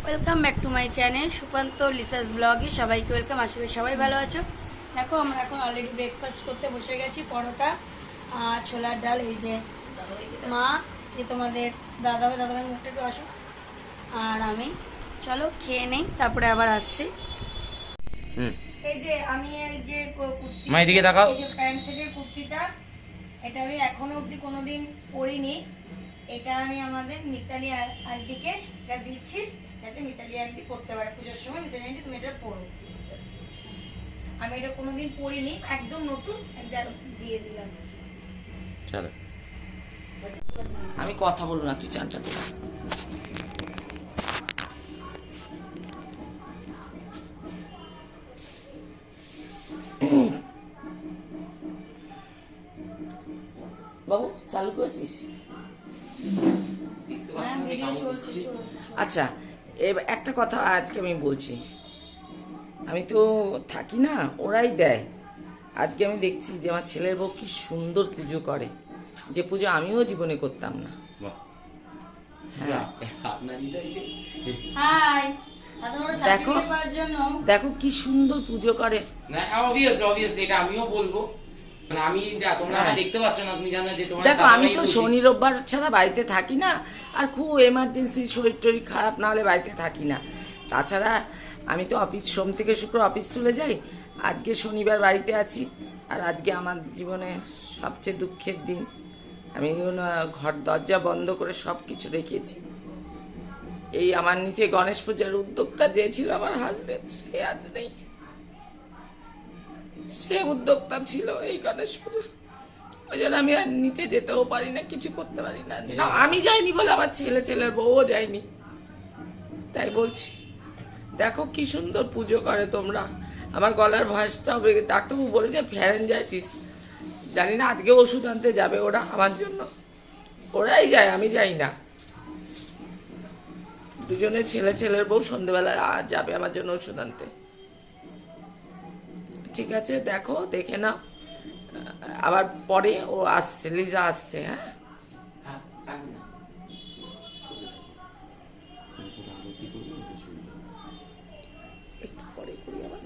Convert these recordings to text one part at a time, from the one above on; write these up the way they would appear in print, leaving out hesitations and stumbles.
Welcome back to my channel Sukanta লিসাস ব্লগে সবাইকে welcome. আশা করি সবাই ভালো আছো। দেখো আমরা এখন অলরেডি ব্রেকফাস্ট করতে বসে গেছি। পরোটা, ছোলার ডাল, এই যে মা, যে তোমাদের দাদাভাই মুখটা একটু আসো, আর আমি। চলো খেয়ে নেই, তারপরে আবার আসছি। এই যে আমি এই যে কুর্তি, এদিকে তাকাও। এই যে প্যান্ট সেটের কুর্তিটা, এটা আমি এখনো অবধি কোনোদিন পরিনি। এটা আমি আমাদের মিতালি আন্টিকে এটা দিচ্ছি, যাতে মিতালি আন্টি পরতে পারে পুজোর সময়। মিতালি আন্টি তুমি এটা পরো। আমি এটা কোনোদিন পরিনি, একদম নতুন, দিয়ে দিলাম। চলো, আমি কথা বলবো না, তুই চানটা দে। বাবু চালু করেছিস? আচ্ছা, এবার একটা কথা আজকে আমি বলছি, আমি তো থাকি না, ওরাই দেয়। আজকে আমি দেখছি যে আমার ছেলের বউ কি সুন্দর পুজো করে, যে পুজো আমিও জীবনে করতাম না। হ্যাঁ, দেখো দেখো কি সুন্দর পুজো করে। এটা আমিও বলবো, মানে আমি তোমরা দেখতে পাচ্ছ না, তুমি জানো যে তোমরা। দেখো আমি তো শনি রোববার ছাড়া বাড়িতে থাকি না, আর খুব এমার্জেন্সি শরীর টরীর খারাপ না হলে বাড়িতে থাকি না। তাছাড়া আমি তো অফিস সোম থেকে শুক্র অফিস চলে যাই। আজকে শনিবার বাড়িতে আছি, আর আজকে আমার জীবনে সবচেয়ে দুঃখের দিন। আমি ঘর দরজা বন্ধ করে সব কিছু রেখেছি। এই আমার নিচে গণেশ পূজার উদ্যোক্তা যে ছিল আমার হাজবেন্ড, সে আজ নেই। সে উদ্যোক্তা ছিল এই গণেশ পুজো, ওই জন্য আমি আর নিচে যেতেও পারি না, কিছু করতে পারি না। আমি যাইনি বলে আমার ছেলের বউও যায়নি। তাই বলছি, দেখো কি সুন্দর পুজো করে তোমরা। আমার গলার ভয়েসটাও, ডাক্তারবাবু বলেছে ফ্যারেঞ্জাইটিস। জানি না, আজকে ওষুধ আনতে যাবে ওরা আমার জন্য। ওরাই যায়, আমি যাই না। দুজনে ছেলের বউ সন্ধ্যেবেলা যাবে আমার জন্য ওষুধ আনতে। ঠিক আছে, দেখো, দেখে নাও। আবার পরে ও আসছে, লিজা আসছে। হ্যাঁ, একটু পরে করি আবার।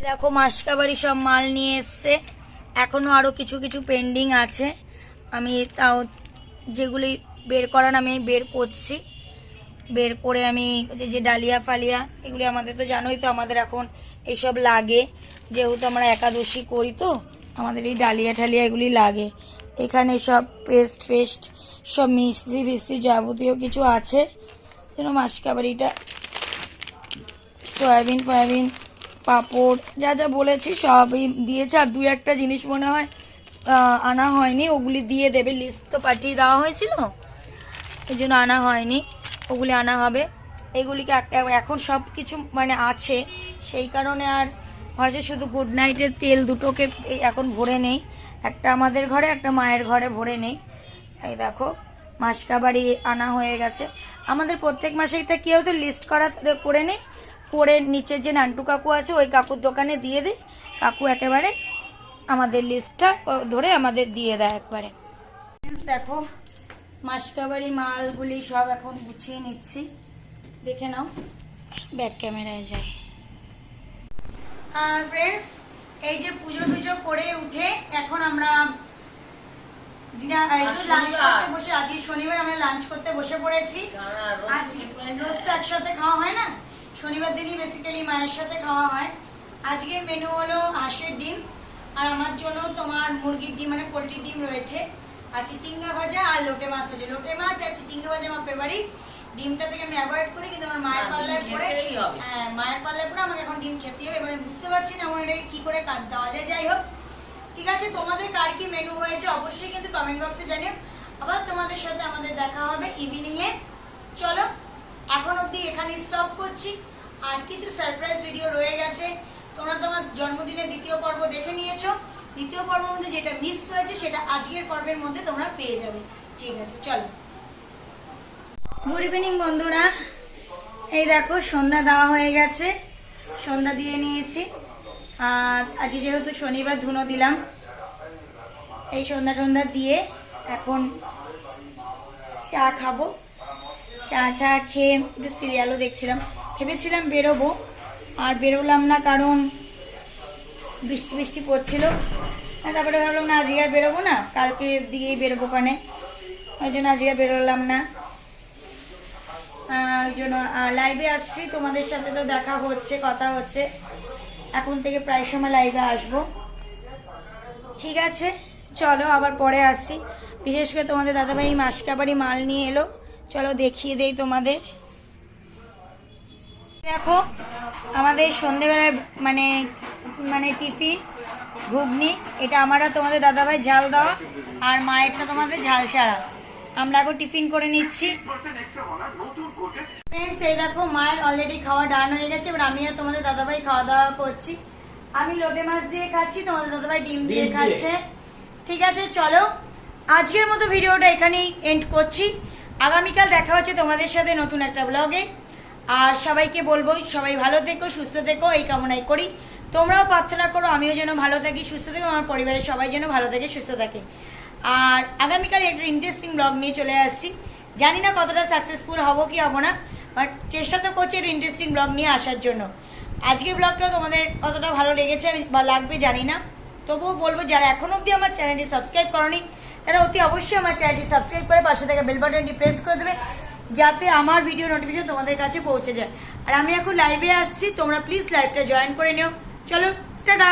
দেখো মাসকাবাড়ি সব মাল নিয়ে এসছে, এখনো আরো কিছু কিছু পেন্ডিং আছে। আমি তাও যেগুলি বের করার আমি বের করছি। বের করে আমি যে ডালিয়া ফালিয়া এগুলি, আমাদের তো জানোই তো, আমাদের এখন এইসব লাগে, যেহেতু আমরা একাদশী করি, তো আমাদের এই ডালিয়া ঠালিয়া এগুলি লাগে। এখানে সব পেস্ট সব মিষ্টি যাবতীয় কিছু আছে। যেন মাসকাবাড়িটা সয়াবিন ফয়াবিন পাপড় যা যা বলেছি সবই দিয়েছে। আর 2-1টা জিনিস মনে হয় আনা হয়নি, ওগুলি দিয়ে দেবে। লিস্ট তো পাঠিয়ে দেওয়া হয়েছিল, এই জন্য আনা হয়নি। ওগুলি আনা হবে। এগুলিকে এখন সব কিছু মানে আছে, সেই কারণে আর হচ্ছে শুধু গুড নাইটের তেল দুটোকে এখন ভরে নেই, একটা আমাদের ঘরে একটা মায়ের ঘরে ভরে নেই। এই দেখো মাসকাবাড়ি আনা হয়ে গেছে। আমাদের প্রত্যেক মাসে একটা কেউ তো লিস্ট করে নেই, করে নিচের যে নান্টু কাকু আছে ওই কাকুর দোকানে দিয়ে দিই, কাকু একেবারে আমাদের লিস্টটা ধরে আমাদের দিয়ে দেয় একবারে। দেখো মাসকাবাড়ি মালগুলি সব এখন গুছিয়ে নিচ্ছি, দেখে নাও, ব্যাক ক্যামেরায় যাই। ফ্রেন্ডস, এই যে পুজো টুজো করে উঠে এখন আমরা লাঞ্চ করতে বসে, আজকে শনিবার আমরা লাঞ্চ করতে বসে পড়েছি। আজ রোজ তো একসাথে খাওয়া হয় না, শনিবার দিনই বেসিক্যালি মায়ের সাথে খাওয়া হয়। আজকের মেনু হলো হাঁসের ডিম, আর আমার জন্য তোমার মুরগির ডিম মানে পোলট্রির ডিম রয়েছে, আর চিচিঙ্গা ভাজা আর লোটে মাছ আছে। লোটে মাছ আর চিচিঙ্গা ভাজা আমার ফেভারিট। ডিমটা থেকে আমি অ্যাভয়েড করি, কিন্তু আমার মায়ের পাল্লায় পরে, হ্যাঁ মায়ের পাল্লায় পরে আমাকে এখন ডিম খেতে হবে। এবারে বুঝতে পারছি না আমার এটা কি করে কাট দেওয়া যায়। যাই হোক, ঠিক আছে, তোমাদের কার কি মেনু হয়েছে অবশ্যই কিন্তু কমেন্ট বক্সে জানিও। আবার তোমাদের সাথে আমাদের দেখা হবে ইভিনিং এ। চলো এখন অবধি এখানে স্টপ করছি, আর কিছু সারপ্রাইজ ভিডিও রয়ে গেছে। তোমরা তোমার জন্মদিনের দ্বিতীয় পর্ব দেখে নিয়েছো, দ্বিতীয় পর্বের মধ্যে যেটা মিস হয়েছে সেটা আজকের পর্বের মধ্যে তোমরা পেয়ে যাবে। ঠিক আছে, চলো। গুড ইভিনিং বন্ধুরা, এই দেখো সন্ধ্যা দেওয়া হয়ে গেছে, সন্ধ্যা দিয়ে নিয়েছি। আর আজকে যেহেতু শনিবার ধুনো দিলাম, এই সন্ধ্যা দিয়ে এখন চা খাবো। চা খেয়ে একটু সিরিয়ালও দেখছিলাম, ভেবেছিলাম বেরোবো আর বেরোলাম না, কারণ বৃষ্টি পড়ছিল। তারপরে ভাবলাম না আজকে আর বেরোবো না, কালকে দিয়েই বেরোবো কানে, ওই জন্য আজকে আর বেরোলাম না। ওই জন্য লাইভে আসছি, তোমাদের সাথে তো দেখা হচ্ছে, কথা হচ্ছে, এখন থেকে প্রায় সময় লাইভে আসবো। ঠিক আছে, চলো আবার পরে আসছি। বিশেষ করে তোমাদের দাদাভাই মাসকাবাড়ি মাল নিয়ে এলো, চলো দেখিয়ে দেই তোমাদের। দেখো আমাদের সন্ধেবেলার মানে টিফিন ঘুগনি, এটা আমারটা তোমাদের দাদাভাই ঝাল দেওয়া, আর মায়েরটা তোমাদের ঝাল ছাড়া। আমরা এখন টিফিন করে নিচ্ছি। ফ্রেন্ডস, এই দেখো মায়ের অলরেডি খাওয়া ডান হয়ে গেছে, এবার আমি আর তোমাদের দাদাভাই খাওয়া দাওয়া করছি। আমি লোটে মাছ দিয়ে খাচ্ছি, তোমাদের দাদাভাই ডিম দিয়ে খাচ্ছে। ঠিক আছে, চলো আজকের মতো ভিডিওটা এখানেই এন্ড করছি। আগামীকাল দেখা হচ্ছে তোমাদের সাথে নতুন একটা ব্লগে। আর সবাইকে বলবো সবাই ভালো থেকো, সুস্থ থেকো, এই কামনাই করি। তোমরাও প্রার্থনা করো আমিও যেন ভালো থাকি, সুস্থ থাকি, আমার পরিবারের সবাই যেন ভালো থাকে, সুস্থ থাকে। আর আগামীকাল একটা ইন্টারেস্টিং ব্লগ নিয়ে চলে আসছি। জানি না কতটা সাকসেসফুল হব কি হবো না, বাট চেষ্টা তো করছি একটা ইন্টারেস্টিং ব্লগ নিয়ে আসার জন্য। আজকের ব্লগটা তোমাদের কতটা ভালো লেগেছে বা লাগবে জানি না, তবুও বলবো যারা এখনো অবধি আমার চ্যানেলটি সাবস্ক্রাইব করনি তারা অতি অবশ্যই আমার চ্যানেলটি সাবস্ক্রাইব করে পাশে থাকা বেল বাটনটি প্রেস করে দেবে, যাতে আমার ভিডিও নোটিফিকেশন তোমাদের কাছে পৌঁছে যায়। আর আমি এখন লাইভে আসছি, তোমরা প্লিজ লাইভটা জয়েন করে নিও। চলো টাটা।